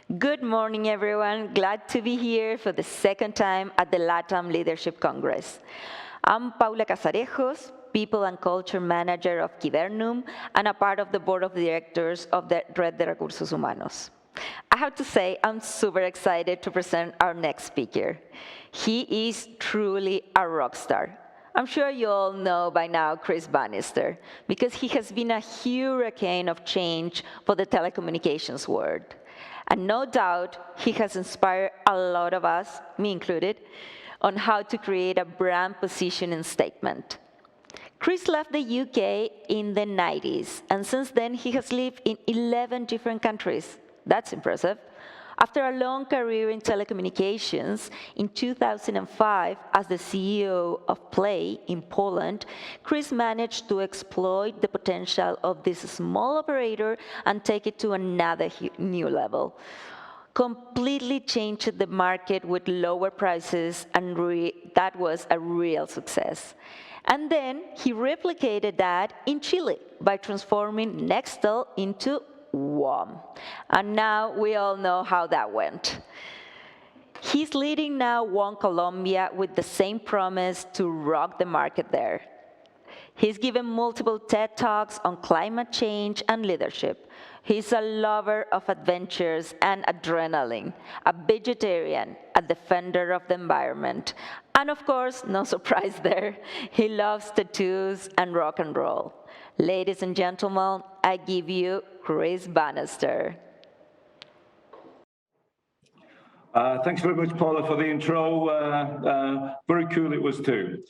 Good morning, everyone. Glad to be here for the second time at the LATAM Leadership Congress. I'm Paula Casarejos, People and Culture Manager of Kibernum and a part of the Board of Directors of the Red de Recursos Humanos. I have to say, I'm super excited to present our next speaker. He is truly a rock star. I'm sure you all know by now Chris Bannister, because he has been a hurricane of change for the telecommunications world. And no doubt, he has inspired a lot of us, me included, on how to create a brand positioning statement. Chris left the UK in the 90s, and since then he has lived in 11 different countries. That's impressive. After a long career in telecommunications, in 2005, as the CEO of Play in Poland, Chris managed to exploit the potential of this small operator and take it to another new level. Completely changed the market with lower prices, and that was a real success. And then he replicated that in Chile by transforming Nextel into WOM. And now we all know how that went. He's leading now WOM Colombia with the same promise to rock the market there. He's given multiple TED Talks on climate change and leadership. He's a lover of adventures and adrenaline, a vegetarian, a defender of the environment, and of course, no surprise there, he loves tattoos and rock and roll. Ladies and gentlemen, I give you Chris Bannister. Thanks very much, Paula, for the intro. Very cool it was too.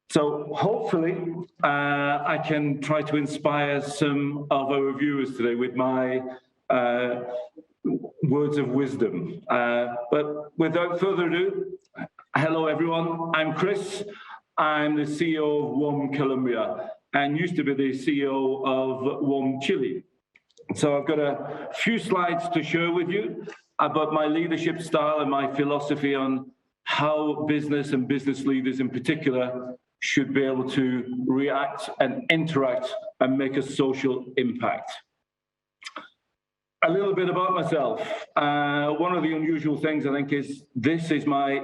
So hopefully I can try to inspire some of our viewers today with my words of wisdom. But without further ado, hello everyone, I'm Chris. I'm the CEO of WOM Colombia and used to be the CEO of WOM Chile. So I've got a few slides to share with you about my leadership style and my philosophy on how business and business leaders in particular should be able to react and interact and make a social impact. A little bit about myself. One of the unusual things I think is this is my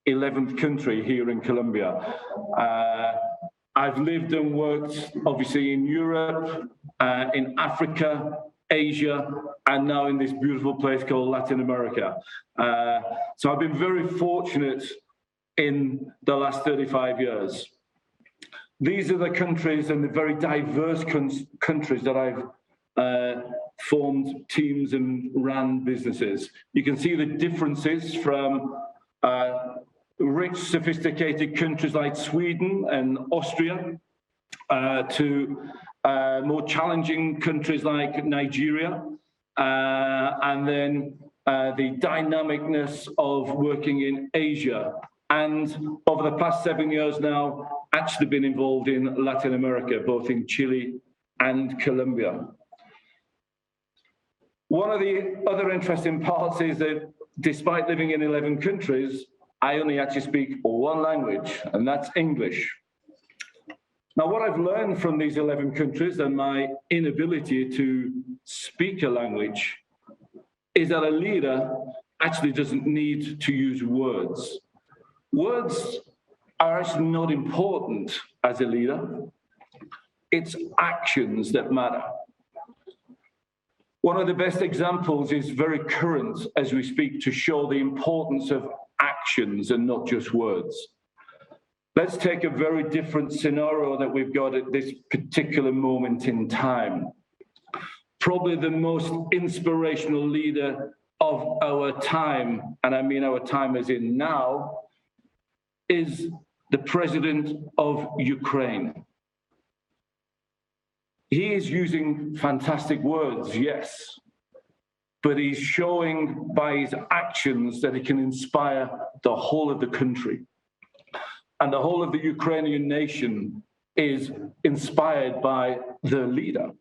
11th country here in Colombia. I've lived and worked obviously in Europe, in Africa, Asia, and now in this beautiful place called Latin America. So I've been very fortunate in the last 35 years. These are the countries and the very diverse countries that I've formed teams and ran businesses. You can see the differences from rich, sophisticated countries like Sweden and Austria to more challenging countries like Nigeria, and then the dynamicness of working in Asia. And over the past 7 years now, actually been involved in Latin America, both in Chile and Colombia. One of the other interesting parts is that despite living in 11 countries, I only actually speak one language, and that's English. Now, what I've learned from these 11 countries and my inability to speak a language is that a leader actually doesn't need to use words. Words are actually not important as a leader. It's actions that matter. One of the best examples is very current as we speak to show the importance of actions and not just words. Let's take a very different scenario that we've got at this particular moment in time. Probably the most inspirational leader of our time, and I mean our time as in now, is the president of Ukraine. He is using fantastic words, yes, but he's showing by his actions that he can inspire the whole of the country. And the whole of the Ukrainian nation is inspired by the leader.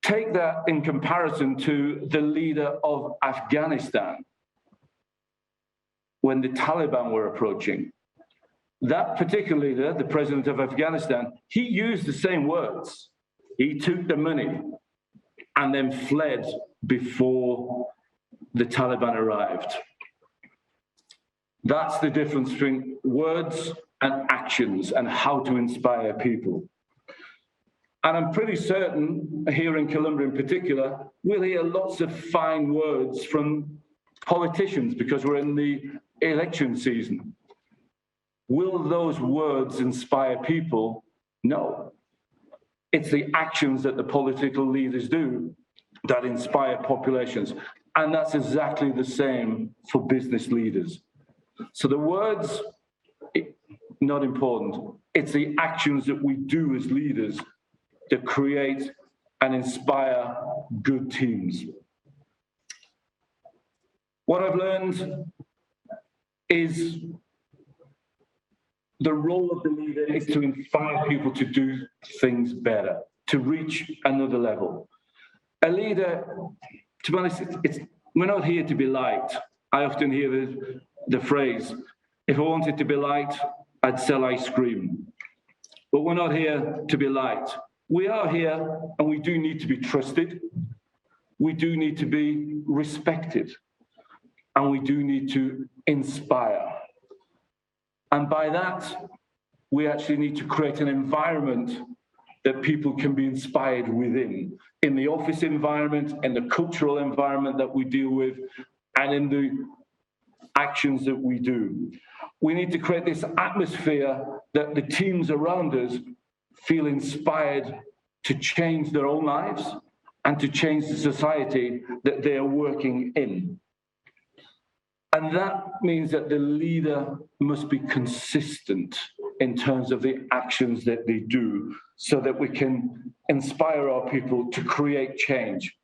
Take that in comparison to the leader of Afghanistan when the Taliban were approaching. That particular leader, the president of Afghanistan, he used the same words. He took the money and then fled before the Taliban arrived. That's the difference between words and actions and how to inspire people. And I'm pretty certain, here in Colombia in particular, we'll hear lots of fine words from politicians because we're in the election season. Will those words inspire people? No. It's the actions that the political leaders do that inspire populations. And that's exactly the same for business leaders. So the words, not important. It's the actions that we do as leaders that create and inspire good teams. What I've learned is the role of the leader is to inspire people to do things better, to reach another level. A leader, to be honest, we're not here to be liked. I often hear the phrase, if I wanted to be liked, I'd sell ice cream. But we're not here to be liked. We are here, and we do need to be trusted. We do need to be respected. And we do need to inspire. And by that, we actually need to create an environment that people can be inspired within, in the office environment, in the cultural environment that we deal with, and in the actions that we do. We need to create this atmosphere that the teams around us feel inspired to change their own lives and to change the society that they are working in. And that means that the leader must be consistent in terms of the actions that they do so that we can inspire our people to create change.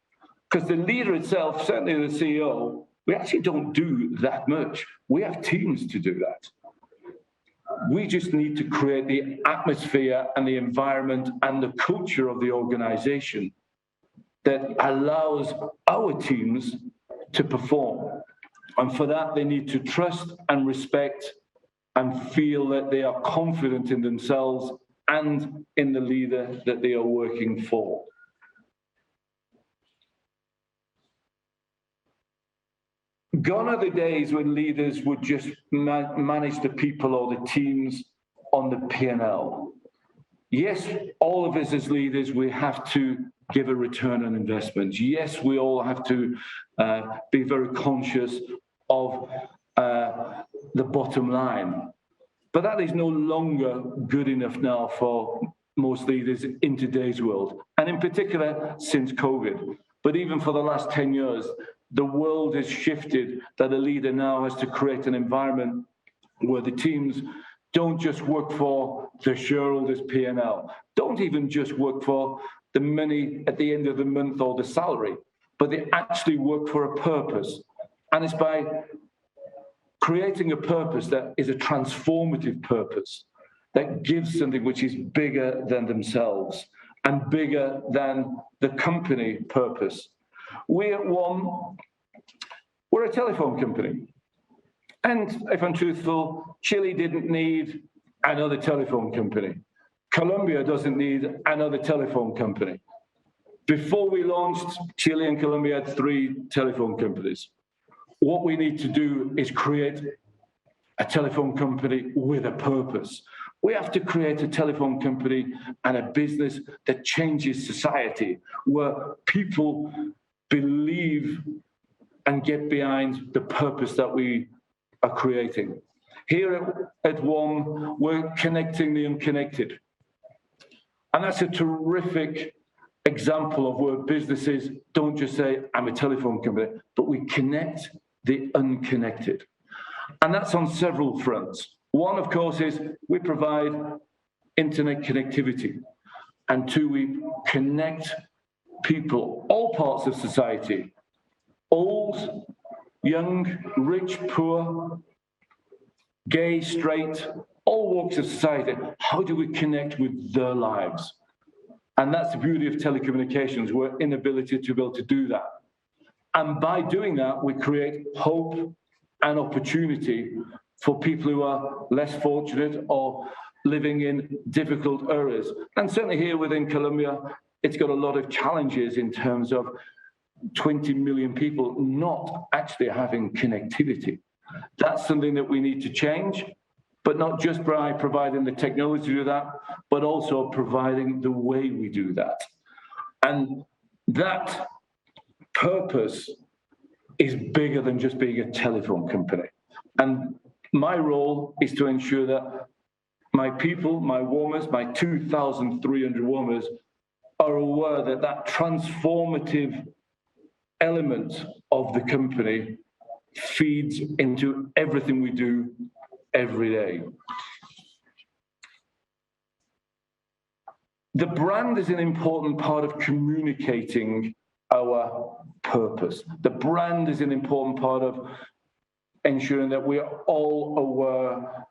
Because the leader itself, certainly the CEO, we actually don't do that much. We have teams to do that. We just need to create the atmosphere and the environment and the culture of the organization that allows our teams to perform. And for that, they need to trust and respect and feel that they are confident in themselves and in the leader that they are working for. Gone are the days when leaders would just manage the people or the teams on the P&L. Yes, all of us as leaders, we have to give a return on investment. Yes, we all have to be very conscious of the bottom line. But that is no longer good enough now for most leaders in today's world, and in particular since COVID. But even for the last 10 years, the world has shifted that a leader now has to create an environment where the teams don't just work for the shareholders' P&L, don't even just work for the money at the end of the month or the salary, but they actually work for a purpose. And it's by creating a purpose that is a transformative purpose, that gives something which is bigger than themselves and bigger than the company purpose. We at WOM, we're a telephone company. And if I'm truthful, Chile didn't need another telephone company. Colombia doesn't need another telephone company. Before we launched, Chile and Colombia had 3 telephone companies. What we need to do is create a telephone company with a purpose. We have to create a telephone company and a business that changes society, where people believe and get behind the purpose that we are creating. Here at WOM, we're connecting the unconnected. And that's a terrific example of where businesses don't just say, I'm a telephone company, but we connect the unconnected. And that's on several fronts. One, of course, is we provide internet connectivity. And 2, we connect people, all parts of society, old, young, rich, poor, gay, straight, all walks of society. How do we connect with their lives? And that's the beauty of telecommunications, we're inability to be able to do that. And by doing that, we create hope and opportunity for people who are less fortunate or living in difficult areas. And certainly here within Colombia, it's got a lot of challenges in terms of 20 million people not actually having connectivity. That's something that we need to change, but not just by providing the technology to do that, but also providing the way we do that. And that purpose is bigger than just being a telephone company. And my role is to ensure that my people, my WOMers, my 2,300 WOMers are aware that that transformative element of the company feeds into everything we do every day. The brand is an important part of communicating our purpose. The brand is an important part of ensuring that we are all aware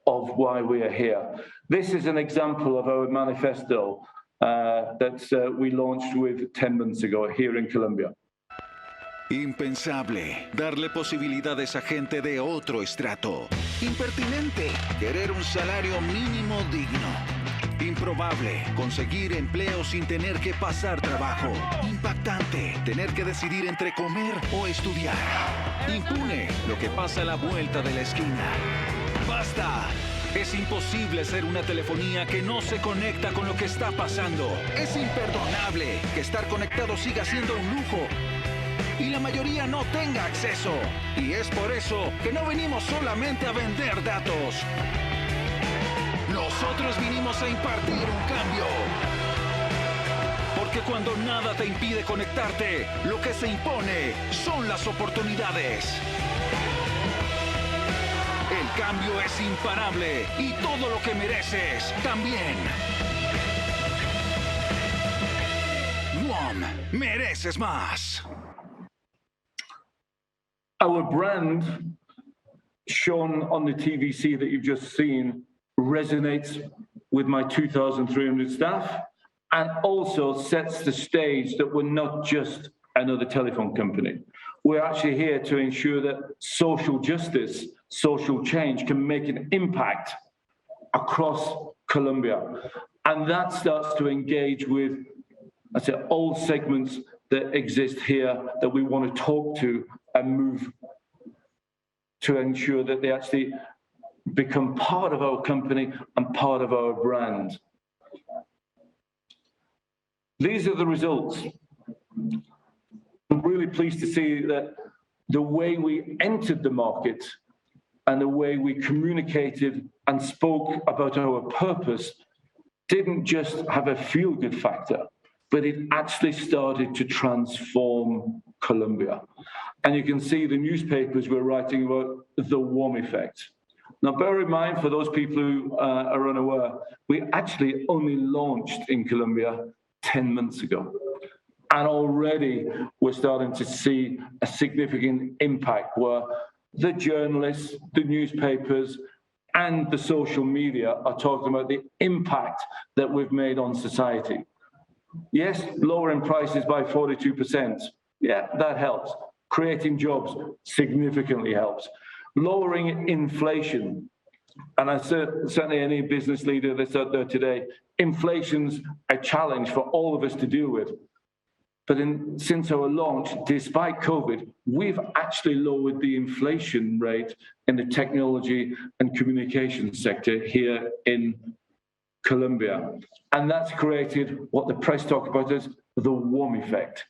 of why we are here. This is an example of our manifesto that we launched with 10 months ago here in Colombia. Impensable, darle posibilidades a gente de otro estrato. Impertinente, querer un salario mínimo digno. Improbable, conseguir empleo sin tener que pasar trabajo. Impactante, tener que decidir entre comer o estudiar. Impune, lo que pasa a la vuelta de la esquina. ¡Basta! Es imposible ser una telefonía que no se conecta con lo que está pasando. Es imperdonable que estar conectado siga siendo un lujo y la mayoría no tenga acceso. Y es por eso que no venimos solamente a vender datos. Nosotros vinimos a impartir un cambio. Porque cuando nada te impide conectarte, lo que se impone son las oportunidades. El cambio es imparable y todo lo que mereces también. WOM, mereces más. Our brand, shown on the TVC that you've just seen, resonates with my 2,300 staff and also sets the stage that we're not just another telephone company. We're actually here to ensure that social justice, social change can make an impact across Colombia. And that starts to engage with, I say, all segments that exist here that we want to talk to and move to ensure that they actually become part of our company and part of our brand. These are the results. I'm really pleased to see that the way we entered the market and the way we communicated and spoke about our purpose didn't just have a feel-good factor, but it actually started to transform Colombia. And you can see the newspapers were writing about the WOM effect. Now, bear in mind, for those people who are unaware, we actually only launched in Colombia 10 months ago. And already we're starting to see a significant impact where the journalists, the newspapers, and the social media are talking about the impact that we've made on society. Yes, lowering prices by 42%. Yeah, that helps. Creating jobs significantly helps. Lowering inflation, and I certainly any business leader that's out there today, inflation's a challenge for all of us to deal with. But since our launch, despite COVID, we've actually lowered the inflation rate in the technology and communication sector here in Colombia. And that's created what the press talk about as the WOM effect.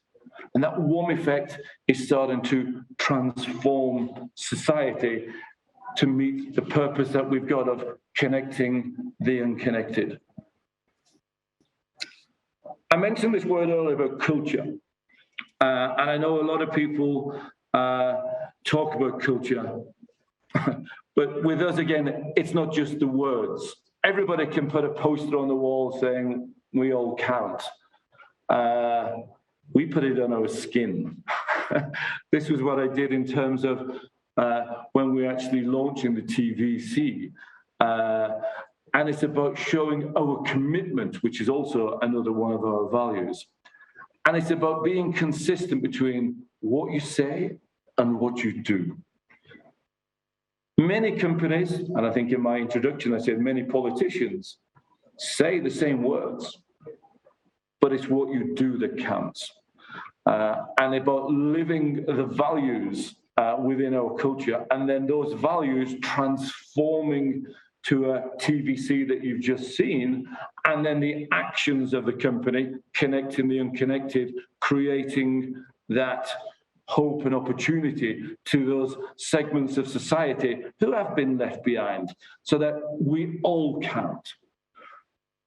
And that WOM effect is starting to transform society to meet the purpose that we've got of connecting the unconnected. I mentioned this word earlier about culture. And I know a lot of people talk about culture. But with us, again, it's not just the words. Everybody can put a poster on the wall saying, we all count. We put it on our skin. This was what I did in terms of when we're actually launching the TVC. And it's about showing our commitment, which is also another one of our values. And it's about being consistent between what you say and what you do. Many companies, and I think in my introduction I said many politicians, say the same words, but it's what you do that counts. and about living the values within our culture, and then those values transforming to a TVC that you've just seen, and then the actions of the company, connecting the unconnected, creating that hope and opportunity to those segments of society who have been left behind, so that we all count.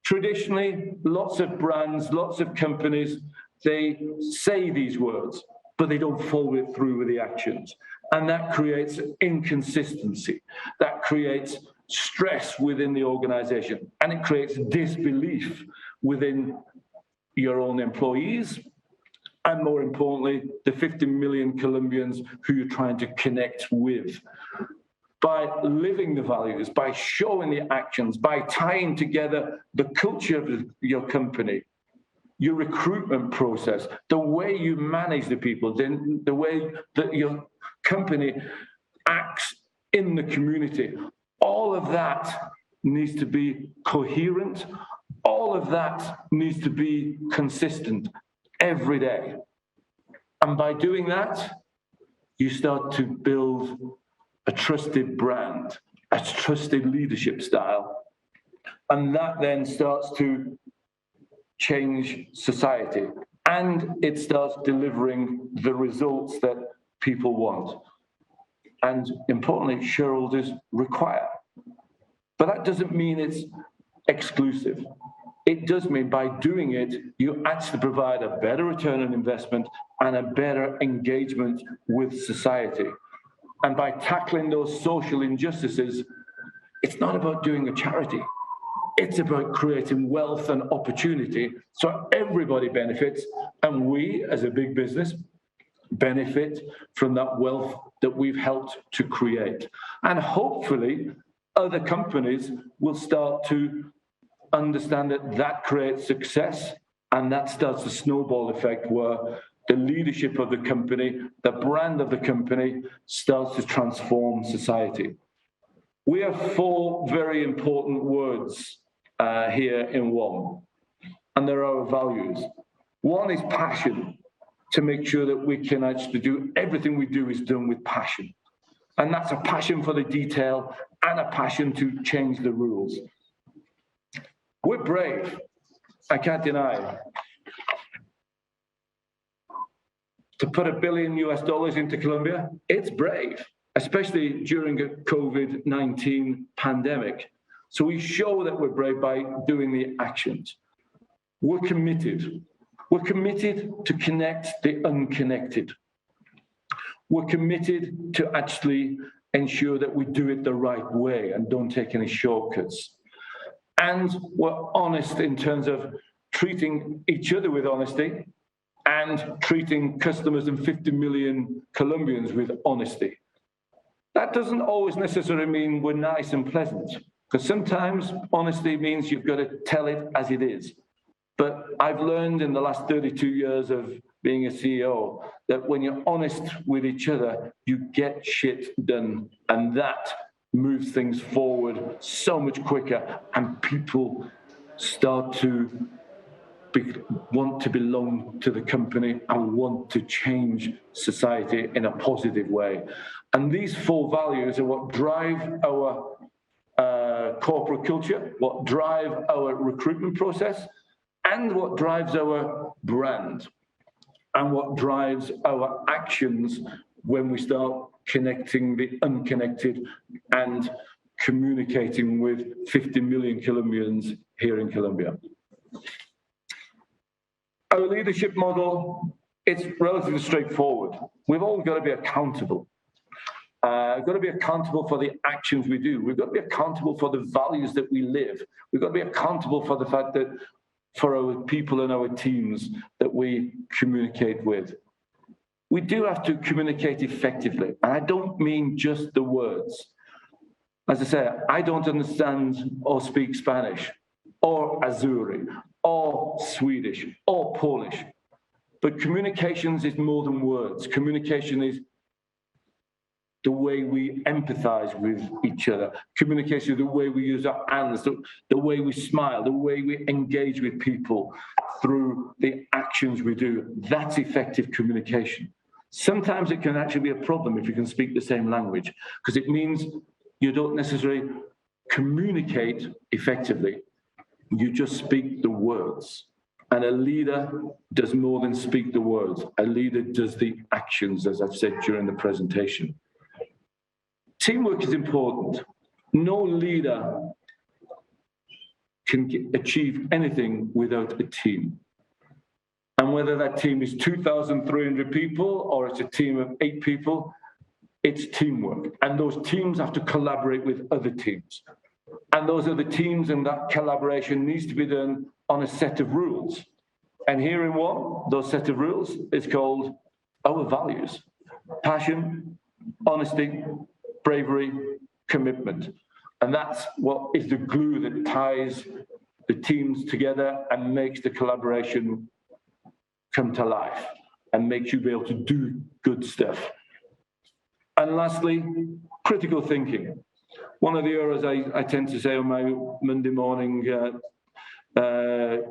Traditionally, lots of brands, lots of companies, they say these words, but they don't follow it through with the actions. And that creates inconsistency. That creates stress within the organization. And it creates disbelief within your own employees, and more importantly, the 50 million Colombians who you're trying to connect with. By living the values, by showing the actions, by tying together the culture of your company, your recruitment process, the way you manage the people, the way that your company acts in the community, all of that needs to be coherent. All of that needs to be consistent every day. And by doing that, you start to build a trusted brand, a trusted leadership style. And that then starts to change society. And it starts delivering the results that people want. And importantly, shareholders require. But that doesn't mean it's exclusive. It does mean by doing it, you actually provide a better return on investment and a better engagement with society. And by tackling those social injustices, it's not about doing a charity. It's about creating wealth and opportunity so everybody benefits, and we as a big business benefit from that wealth that we've helped to create. And hopefully other companies will start to understand that that creates success, and that starts a snowball effect where the leadership of the company, the brand of the company starts to transform society. We have 4 very important words here in WOM, and they're our values. One is passion, to make sure that we can actually do everything we do is done with passion. And that's a passion for the detail and a passion to change the rules. We're brave, I can't deny it. To put $1 billion into Colombia, it's brave, especially during a COVID-19 pandemic. So we show that we're brave by doing the actions. We're committed. We're committed to connect the unconnected. We're committed to actually ensure that we do it the right way and don't take any shortcuts. And we're honest in terms of treating each other with honesty and treating customers and 50 million Colombians with honesty. That doesn't always necessarily mean we're nice and pleasant, because sometimes honesty means you've got to tell it as it is. But I've learned in the last 32 years of being a CEO that when you're honest with each other, you get shit done, and that moves things forward so much quicker, and people start to want to belong to the company and want to change society in a positive way. And these 4 values are what drive our corporate culture, what drive our recruitment process, and what drives our brand, and what drives our actions when we start connecting the unconnected and communicating with 50 million Colombians here in Colombia. Our leadership model, it's relatively straightforward. We've all got to be accountable. We've got to be accountable for the actions we do. We've got to be accountable for the values that we live. We've got to be accountable for the fact that for our people and our teams that we communicate with. We do have to communicate effectively, and I don't mean just the words. As I say, I don't understand or speak Spanish, or Azuri, or Swedish, or Polish. But communications is more than words. Communication is the way we empathize with each other. Communication, the way we use our hands, the way we smile, the way we engage with people through the actions we do. That's effective communication. Sometimes it can actually be a problem if you can speak the same language, because it means you don't necessarily communicate effectively. You just speak the words. And a leader does more than speak the words. A leader does the actions, as I've said during the presentation. Teamwork is important. No leader can achieve anything without a team. And whether that team is 2,300 people or it's a team of 8 people, it's teamwork. And those teams have to collaborate with other teams. And those other teams and that collaboration needs to be done on a set of rules. And here in WOM, those set of rules is called our values: passion, honesty, bravery, commitment. And that's what is the glue that ties the teams together and makes the collaboration come to life and makes you be able to do good stuff. And lastly, critical thinking. One of the errors I tend to say on my Monday morning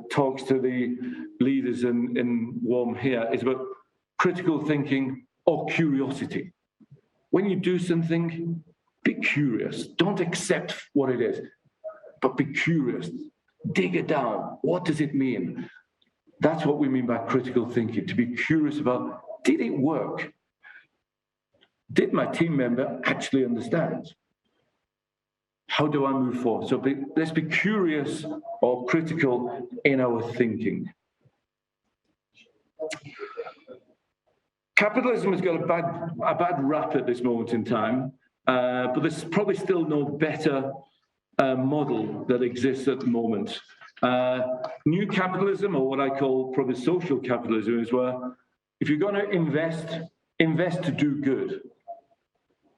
talks to the leaders in WOM here is about critical thinking or curiosity. When you do something, be curious. Don't accept what it is, but be curious. Dig it down. What does it mean? That's what we mean by critical thinking, to be curious about, did it work? Did my team member actually understand? How do I move forward? So let's be curious or critical in our thinking. Capitalism has got a bad rap at this moment in time, but there's probably still no better model that exists at the moment. New capitalism, or what I call probably social capitalism, is where if you're going to invest to do good.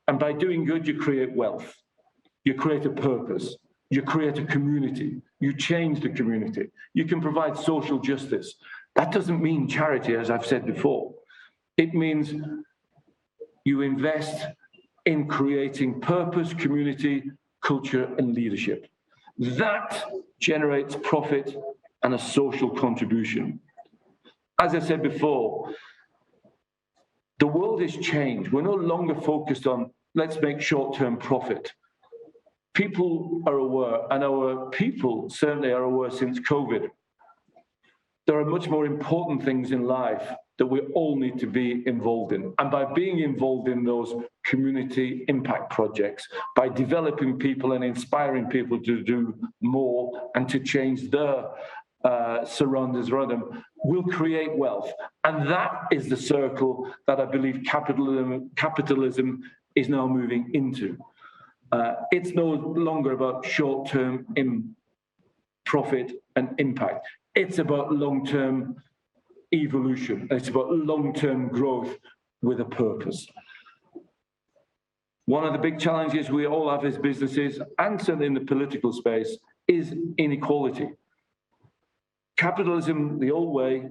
And by doing good, you create wealth. You create a purpose. You create a community. You change the community. You can provide social justice. That doesn't mean charity, as I've said before. It means you invest in creating purpose, community, culture, and leadership. That generates profit and a social contribution. As I said before, the world has changed. We're no longer focused on, let's make short-term profit. People are aware, and our people certainly are aware since COVID. There are much more important things in life that we all need to be involved in. And by being involved in those community impact projects, by developing people and inspiring people to do more and to change their surroundings around them, will create wealth. And that is the circle that I believe capitalism is now moving into. It's no longer about short-term profit and impact. It's about long-term evolution. It's about long-term growth with a purpose. One of the big challenges we all have as businesses, and certainly in the political space, is inequality. Capitalism, the old way,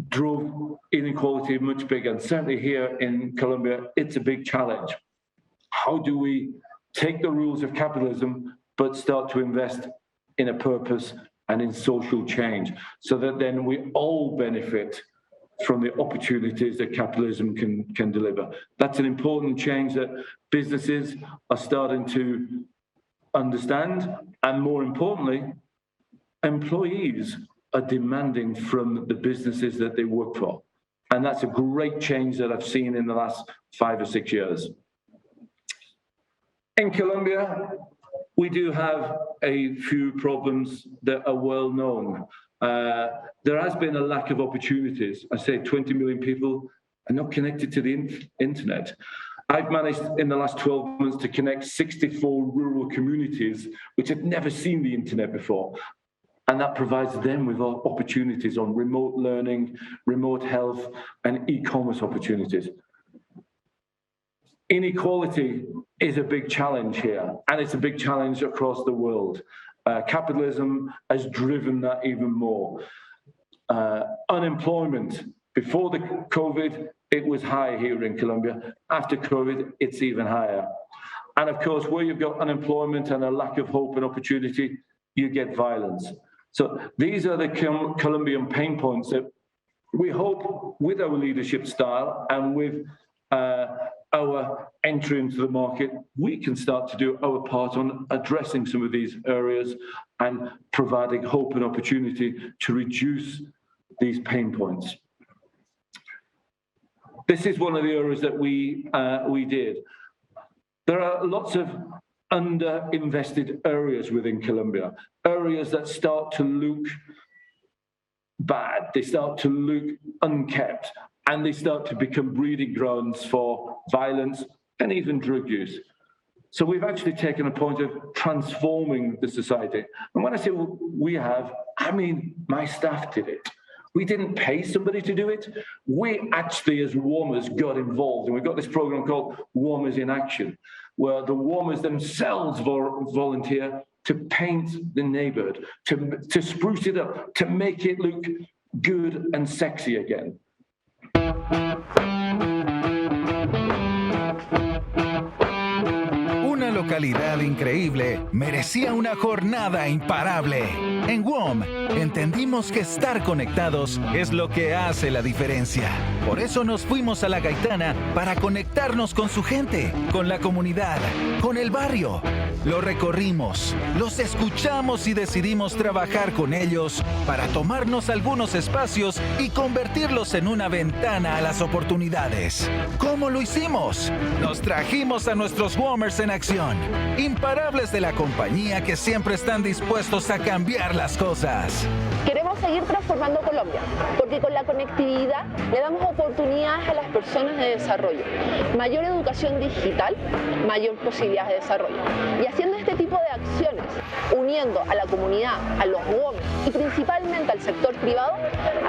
drove inequality much bigger, and certainly here in Colombia, it's a big challenge. How do we take the rules of capitalism, but start to invest in a purpose and in social change, so that then we all benefit from the opportunities that capitalism can deliver? That's an important change that businesses are starting to understand, and more importantly, employees are demanding from the businesses that they work for. And that's a great change that I've seen in the last 5 or 6 years. In Colombia, we do have a few problems that are well known. There has been a lack of opportunities. I say 20 million people are not connected to the internet. I've managed in the last 12 months to connect 64 rural communities which had never seen the internet before. And that provides them with opportunities on remote learning, remote health, and e-commerce opportunities. Inequality is a big challenge here, and it's a big challenge across the world. Capitalism has driven that even more. Unemployment. Before the COVID, it was high here in Colombia. After COVID, it's even higher. And of course, where you've got unemployment and a lack of hope and opportunity, you get violence. So these are the Colombian pain points that we hope with our leadership style and with our entry into the market, we can start to do our part on addressing some of these areas and providing hope and opportunity to reduce these pain points. This is one of the areas that we did. There are lots of underinvested areas within Colombia, areas that start to look bad, they start to look unkept, and they start to become breeding grounds for violence and even drug use. So we've actually taken a point of transforming the society. And when I say we have, I mean my staff did it. We didn't pay somebody to do it. We actually, as WOMers, got involved. And we've got this program called WOMers in Action, where the WOMers themselves volunteer to paint the neighborhood, to spruce it up, to make it look good and sexy again. Una localidad increíble merecía una jornada imparable. En WOM entendimos que estar conectados es lo que hace la diferencia. Por eso nos fuimos a La Gaitana para conectarnos con su gente, con la comunidad, con el barrio. Lo recorrimos, los escuchamos y decidimos trabajar con ellos para tomarnos algunos espacios y convertirlos en una ventana a las oportunidades. ¿Cómo lo hicimos? Nos trajimos a nuestros WOMers en acción, imparables de la compañía que siempre están dispuestos a cambiar las cosas. Queremos seguir transformando Colombia, porque con la conectividad le damos oportunidades a las personas de desarrollo. Mayor educación digital, mayor posibilidad de desarrollo. Y haciendo este tipo de acciones, uniendo a la comunidad, a los WOMers y principalmente al sector privado,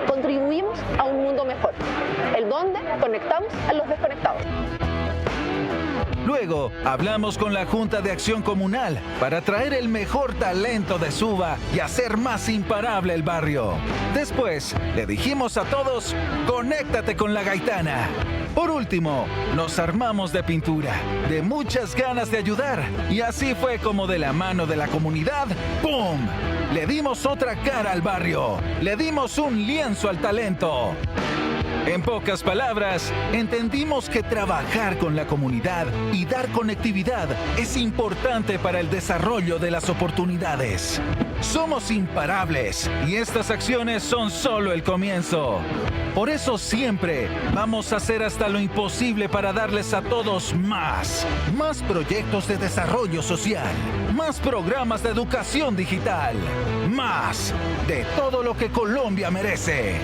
contribuimos a un mundo mejor, el donde conectamos a los desconectados. Luego, hablamos con la Junta de Acción Comunal para traer el mejor talento de Suba y hacer más imparable el barrio. Después, le dijimos a todos, conéctate con La Gaitana. Por último, nos armamos de pintura, de muchas ganas de ayudar. Y así fue como de la mano de la comunidad, ¡pum!, le dimos otra cara al barrio, le dimos un lienzo al talento. En pocas palabras, entendimos que trabajar con la comunidad y dar conectividad es importante para el desarrollo de las oportunidades. Somos imparables y estas acciones son solo el comienzo. Por eso siempre vamos a hacer hasta lo imposible para darles a todos más. Más proyectos de desarrollo social, más programas de educación digital, más de todo lo que Colombia merece.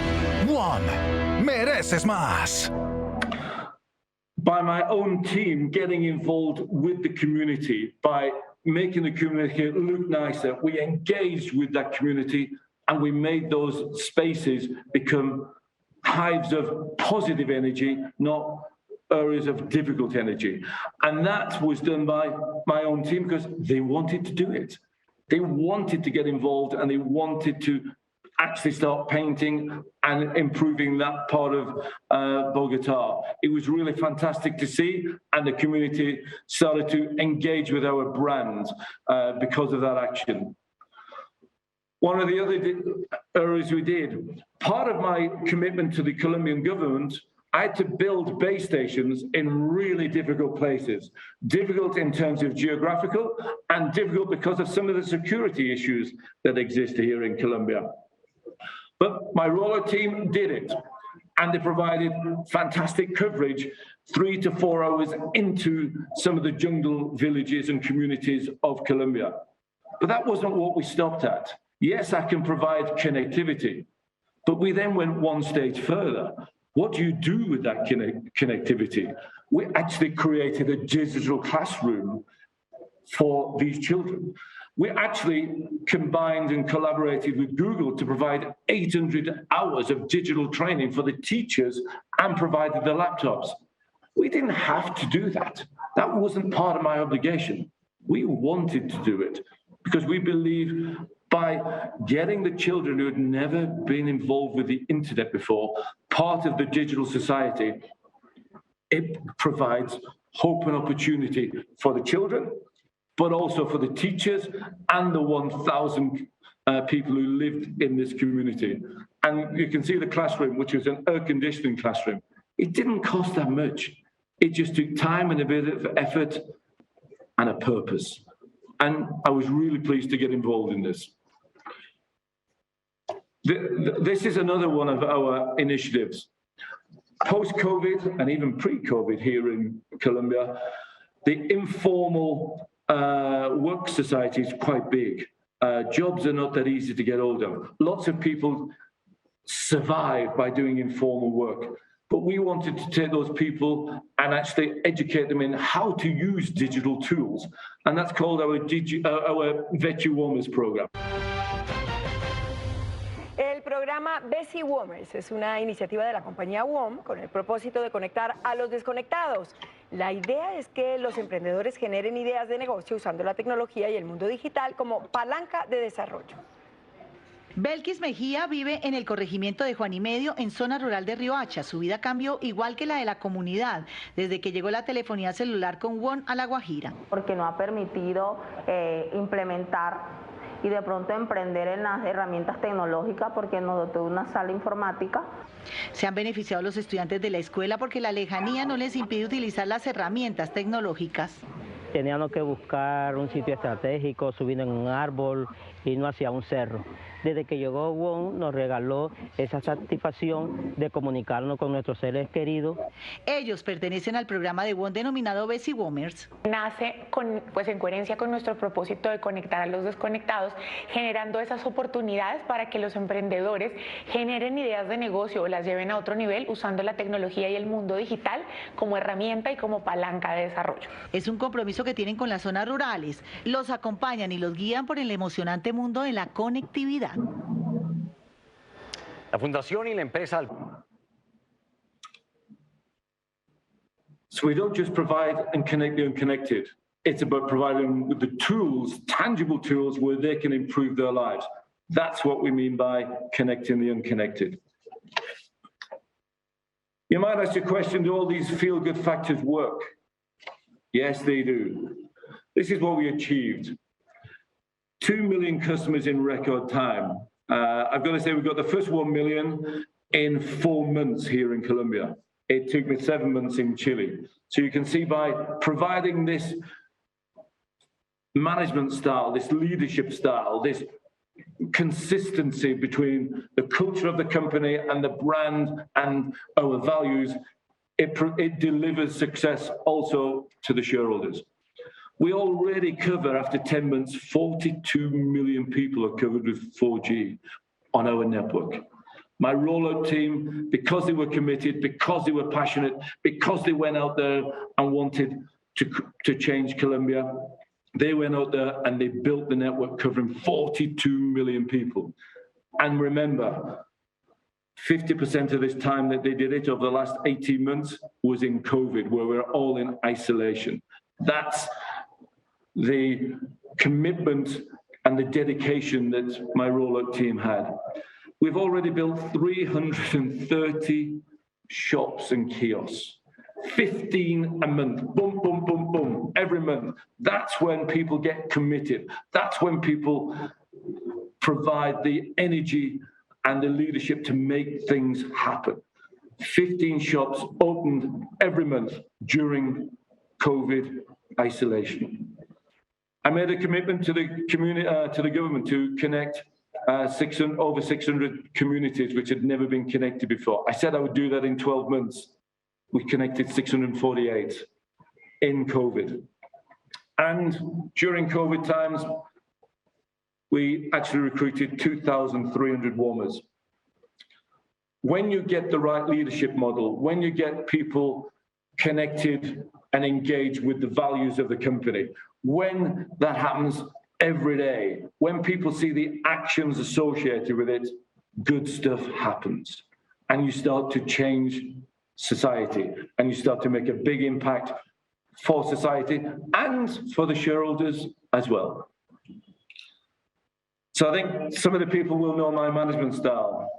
WOM, mereces más. By my own team getting involved with the community, by making the community look nicer, we engaged with that community and we made those spaces become hives of positive energy, not areas of difficult energy. And that was done by my own team because they wanted to do it. They wanted to get involved and they wanted to actually start painting and improving that part of Bogota. It was really fantastic to see, and the community started to engage with our brand because of that action. One of the other areas we did, part of my commitment to the Colombian government, I had to build base stations in really difficult places. Difficult in terms of geographical and difficult because of some of the security issues that exist here in Colombia. But my roller team did it, and they provided fantastic coverage 3 to 4 hours into some of the jungle villages and communities of Colombia. But that wasn't what we stopped at. Yes, I can provide connectivity, but we then went one stage further. What do you do with that connectivity? We actually created a digital classroom for these children. We actually combined and collaborated with Google to provide 800 hours of digital training for the teachers and provided the laptops. We didn't have to do that. That wasn't part of my obligation. We wanted to do it because we believe by getting the children who had never been involved with the internet before, part of the digital society, it provides hope and opportunity for the children, but also for the teachers and the 1,000 people who lived in this community. And you can see the classroom, which was an air conditioning classroom. It didn't cost that much. It just took time and a bit of effort and a purpose. And I was really pleased to get involved in this. This is another one of our initiatives. Post-COVID and even pre-COVID here in Colombia, the informal work society is quite big. Jobs are not that easy to get hold of. Lots of people survive by doing informal work. But we wanted to take those people and actually educate them in how to use digital tools. And that's called our WOMers program. El programa WOMers es una iniciativa de la compañía WOM con el propósito de conectar a los desconectados. La idea es que los emprendedores generen ideas de negocio usando la tecnología y el mundo digital como palanca de desarrollo. Belkis Mejía vive en el corregimiento de Juan y Medio, en zona rural de Riohacha. Su vida cambió igual que la de la comunidad, desde que llegó la telefonía celular con WOM a La Guajira. Porque no ha permitido implementar y de pronto emprender en las herramientas tecnológicas, porque nos dotó de una sala informática. Se han beneficiado los estudiantes de la escuela porque la lejanía no les impide utilizar las herramientas tecnológicas. Teníamos que buscar un sitio estratégico, subir en un árbol, irnos hacia un cerro. Desde que llegó WOM nos regaló esa satisfacción de comunicarnos con nuestros seres queridos. Ellos pertenecen al programa de WOM denominado WOMers. Nace en coherencia con nuestro propósito de conectar a los desconectados, generando esas oportunidades para que los emprendedores generen ideas de negocio o las lleven a otro nivel usando la tecnología y el mundo digital como herramienta y como palanca de desarrollo. Es un compromiso que tienen con las zonas rurales. Los acompañan y los guían por el emocionante mundo de la conectividad. La fundación y la empresa. So we don't just provide and connect the unconnected. It's about providing with the tools, tangible tools, where they can improve their lives. That's what we mean by connecting the unconnected. You might ask the question, do all these feel-good factors work? Yes, they do. This is what we achieved. 2 million customers in record time. I've got to say, we've got the first 1 million in 4 months here in Colombia. It took me 7 months in Chile. So you can see by providing this management style, this leadership style, this consistency between the culture of the company and the brand and our values, it delivers success also to the shareholders. We already cover, after 10 months, 42 million people are covered with 4G on our network. My rollout team, because they were committed, because they were passionate, because they went out there and wanted to change Colombia, they went out there and they built the network covering 42 million people. And remember, 50% of this time that they did it over the last 18 months was in COVID, where we're all in isolation. That's the commitment and the dedication that my rollout team had. We've already built 330 shops and kiosks, 15 a month, boom, boom, boom, boom, every month. That's when people get committed. That's when people provide the energy and the leadership to make things happen. 15 shops opened every month during COVID isolation. I made a commitment to the community, to the government, to connect over 600 communities which had never been connected before. I said I would do that in 12 months. We connected 648 in COVID. And during COVID times, we actually recruited 2,300 WOMers. When you get the right leadership model, when you get people connected and engaged with the values of the company, when that happens every day, when people see the actions associated with it, good stuff happens. And you start to change society, and you start to make a big impact for society and for the shareholders as well. So I think some of the people will know my management style.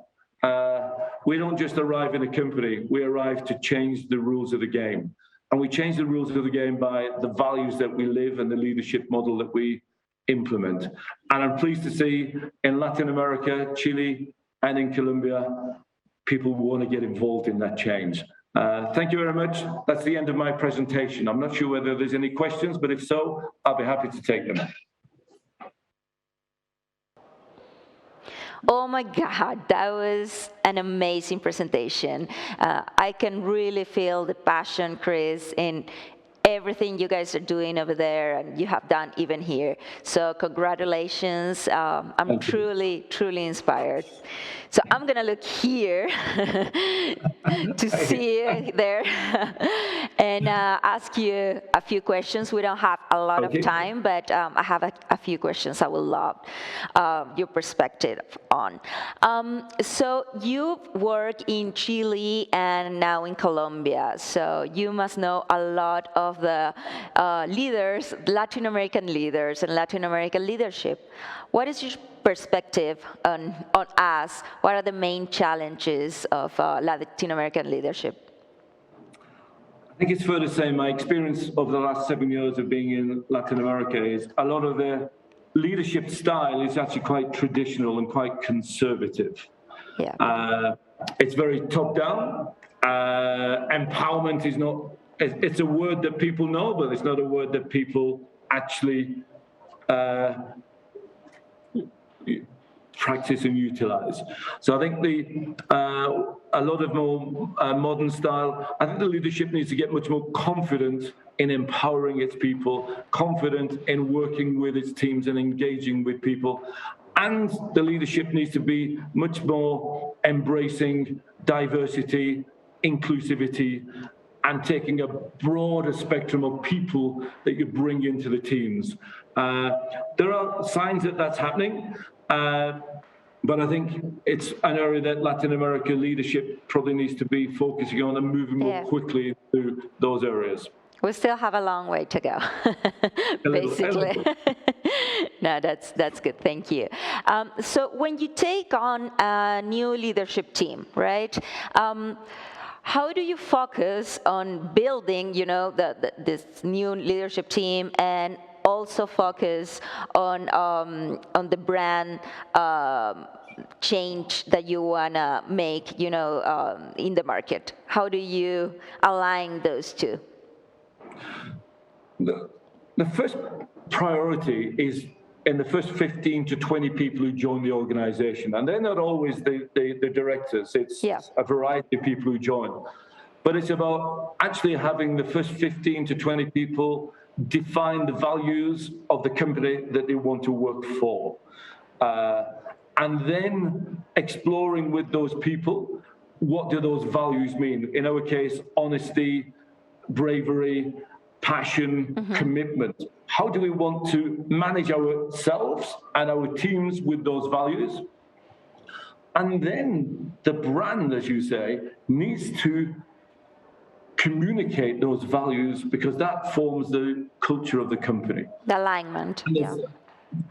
we don't just arrive in a company, we arrive to change the rules of the game. And we change the rules of the game by the values that we live and the leadership model that we implement. And I'm pleased to see in Latin America, Chile, and in Colombia, people want to get involved in that change. Thank you very much. That's the end of my presentation. I'm not sure whether there's any questions, but if so, I'll be happy to take them. Oh my God, that was an amazing presentation. I can really feel the passion, Chris, in everything you guys are doing over there and you have done even here. So congratulations. I'm truly, truly inspired. So I'm going to look here to see you there and ask you a few questions. We don't have a lot of time, but I have a few questions I would love your perspective on. So you work in Chile and now in Colombia. So you must know a lot of the leaders, Latin American leaders and Latin American leadership. What is your perspective on us? What are the main challenges of Latin American leadership? I think it's fair to say my experience over the last 7 years of being in Latin America is a lot of the leadership style is actually quite traditional and quite conservative. Yeah. It's very top-down. Empowerment is not, it's a word that people know, but it's not a word that people actually practice and utilize. So I think a lot of more modern style, I think the leadership needs to get much more confident in empowering its people, confident in working with its teams and engaging with people. And the leadership needs to be much more embracing diversity, inclusivity, and taking a broader spectrum of people that you bring into the teams. There are signs that that's happening, but I think it's an area that Latin America leadership probably needs to be focusing on and moving more quickly through those areas. We still have a long way to go, basically. No, that's good. Thank you. So when you take on a new leadership team, right? How do you focus on building, this new leadership team and also focus on the brand change that you wanna make, in the market? How do you align those two? The first priority is in the first 15 to 20 people who join the organization. And they're not always the directors. It's a variety of people who join. But it's about actually having the first 15 to 20 people define the values of the company that they want to work for. And then exploring with those people, what do those values mean? In our case, honesty, bravery, passion, commitment. How do we want to manage ourselves and our teams with those values? And then the brand, as you say, needs to communicate those values because that forms the culture of the company. The alignment,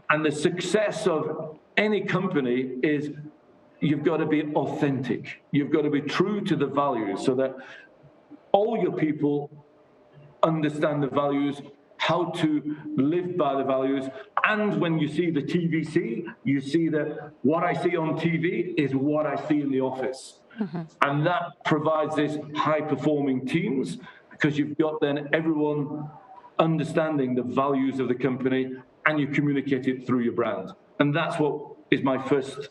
And the success of any company is you've got to be authentic. You've got to be true to the values so that all your people understand the values, how to live by the values. And when you see the TVC, you see that what I see on TV is what I see in the office. And that provides this high-performing teams because you've got then everyone understanding the values of the company and you communicate it through your brand. And that's what is my first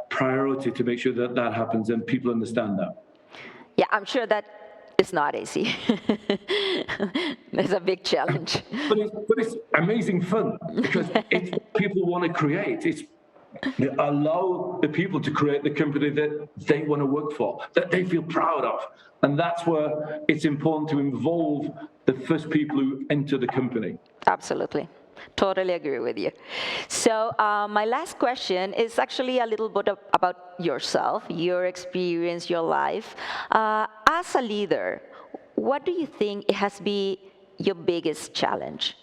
priority, to make sure that that happens and people understand that. Yeah, I'm sure that it's not easy. It's a big challenge. But it's amazing fun because it's what people want to create. It's allow the people to create the company that they want to work for, that they feel proud of. And that's where it's important to involve the first people who enter the company. Absolutely. Totally agree with you. So my last question is actually a little bit about yourself, your experience, your life. As a leader, what do you think it has been your biggest challenge?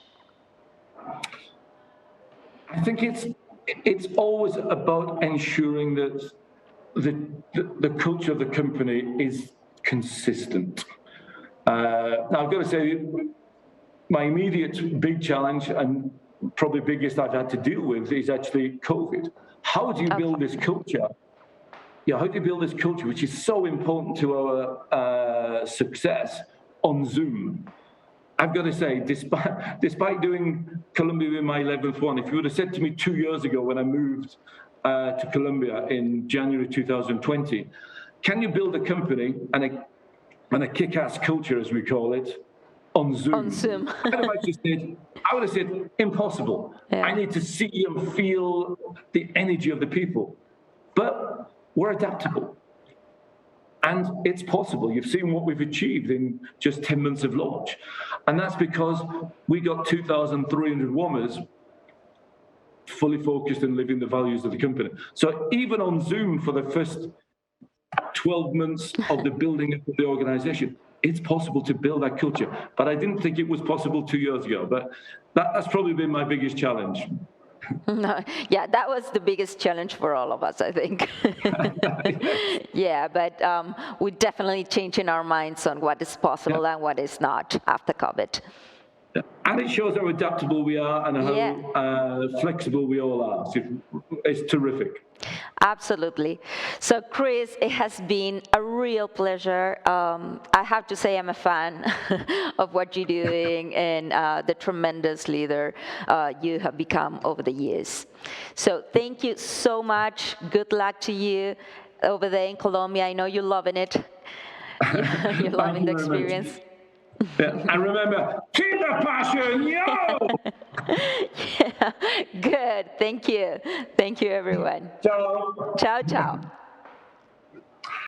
I think it's always about ensuring that the culture of the company is consistent. Now, I've got to say, my immediate big challenge, and probably biggest I've had to deal with, is actually COVID. How do you build this culture? Yeah, how do you build this culture, which is so important to our success on Zoom? I've got to say, despite doing Colombia in my 11th one, if you would have said to me 2 years ago when I moved to Colombia in January 2020, can you build a company and a kick-ass culture, as we call it, on Zoom? On Zoom. I would have said, impossible. Yeah. I need to see and feel the energy of the people. But we're adaptable. And it's possible. You've seen what we've achieved in just 10 months of launch. And that's because we got 2,300 WOMers fully focused and living the values of the company. So even on Zoom for the first 12 months of the building of the organization, it's possible to build that culture. But I didn't think it was possible 2 years ago. But that's probably been my biggest challenge. No, yeah, that was the biggest challenge for all of us, I think. Yeah, but we're definitely changing our minds on what is possible and what is not after COVID. And it shows how adaptable we are and how flexible we all are. It's terrific. Absolutely. So, Chris, it has been a real pleasure. I have to say I'm a fan of what you're doing and the tremendous leader you have become over the years. So thank you so much. Good luck to you over there in Colombia. I know you're loving it. You're loving the experience. Yeah. And remember, keep the passion, yo! Yeah, good. Thank you. Thank you, everyone. Ciao. Ciao, ciao.